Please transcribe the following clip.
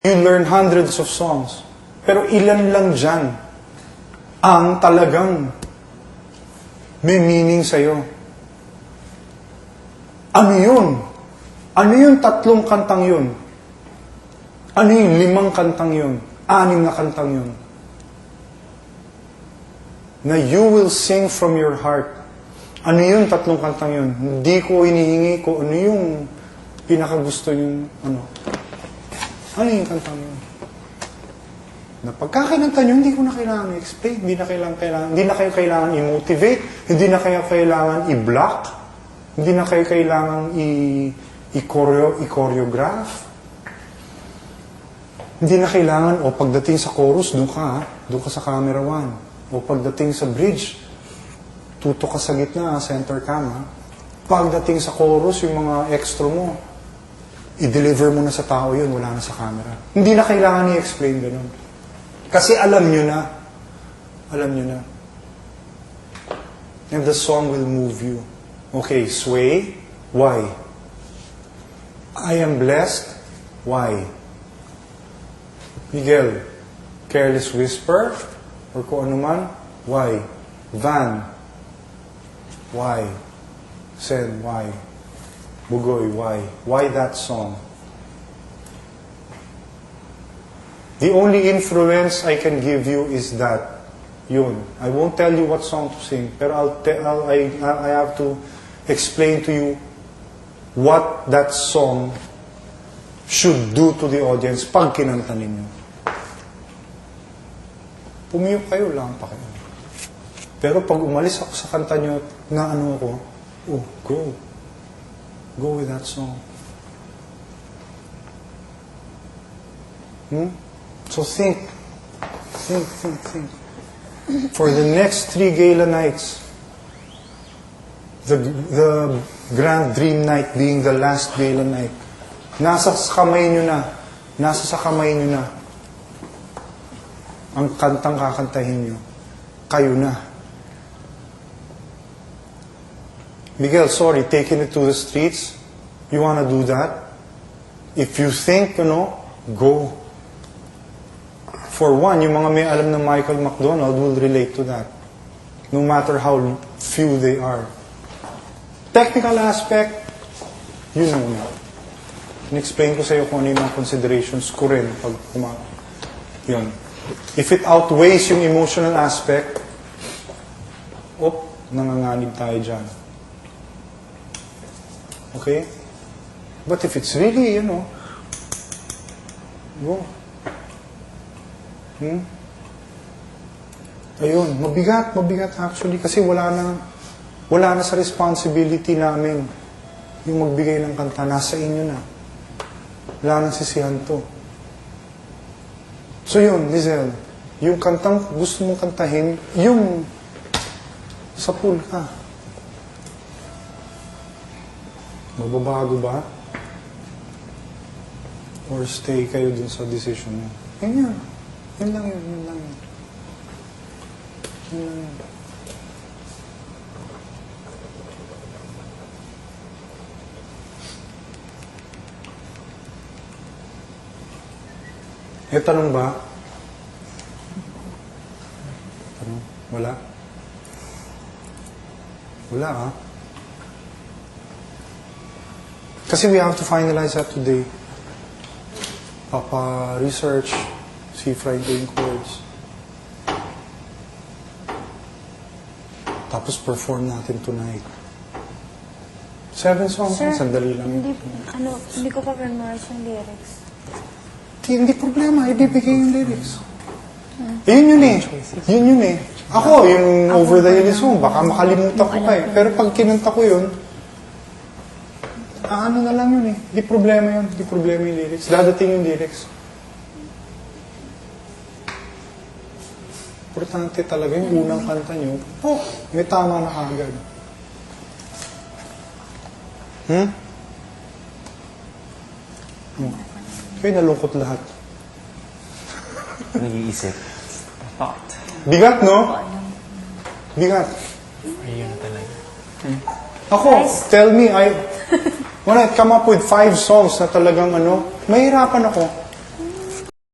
You learn hundreds of songs. Pero ilan lang dyan ang talagang may meaning sa'yo. Ano yun? Ano yung 3 kantang yun? Ano yung 5 kantang yun? 6 na kantang yun? Na you will sing from your heart. Ano yung 3 kantang yun? Hindi ko hinihingi ko ano yung pinakagusto yung ano yung kantang yun? Na pagkakinanta nyo, hindi ko na kailangan i-explain, hindi na kayo kailangan i-motivate, hindi na kayo kailangan i-block, hindi na kayo kailangan i-choreograph. Hindi na kailangan, pagdating sa chorus, doon ka sa camera 1. O pagdating sa bridge, tutok ka sa gitna, center cam. Pagdating sa chorus, yung mga extra mo, i-deliver mo na sa tao yun, wala na sa camera. Hindi na kailangan i-explain ganun. Kasi alam nyo na. Alam nyo na. And the song will move you. Okay, sway. Why? I am blessed. Why? Miguel, careless whisper, or kung ano man, why? Van, why? Sen, why? Bugoy, why? Why that song? The only influence I can give you is that. Yun. I won't tell you what song to sing, pero I have to explain to you what that song should do to the audience pag kinanta ninyo. Pumiyok kayo lang pa kayo. Pero pag umalis ako sa kanta nyo na ano ako, go. Go with that song. So think. For the next 3 gala nights, the grand dream night being the last gala night, nasa sa kamay nyo na ang kantang kakantahin nyo. Kayo na. Miguel, sorry, taking it to the streets, you wanna do that? If you think, go. For one, yung mga may alam ng Michael McDonald will relate to that. No matter how few they are. Technical aspect, you know na. In-explain ko sa iyo kung ano yung mga considerations ko rin pag yun. If it outweighs yung emotional aspect, nanganganib tayo dyan. Okay? But if it's really, go. Ayun, mabigat actually kasi wala na sa responsibility namin yung magbigay ng kanta, nasa inyo na. Wala nang sisihan to. So yun, Lizelle, yung kantang gusto mong kantahin, yung sa pool ka. Magbabago ba? Or stay kayo dun sa decision mo? Yun. Yun lang yun. Tanong ba? Wala? Wala, ha? Kasi we have to finalize that today. Research, see Friday chords. Tapos perform natin tonight. 7 songs, Sir, sandali lang. Hindi ko pa memorize yung lyrics. Hindi problema, ibibigay yung lyrics. Yun eh. Ako, yung Over the Hill song, baka makalimutan ko pa eh. Pero pag kinanta ko yun, ano na lang yun eh. Hindi problema yun. Hindi problema yung lyrics. Dadating yung lyrics. Importante talaga yung unang kanta nyo. May tama na kagad. Kaya nalungkot lahat. Nag-iisip. Thought. Bigat, no? Bigat. Ayun talaga. Ako, tell me, when I come up with 5 songs na talagang mahirapan ako.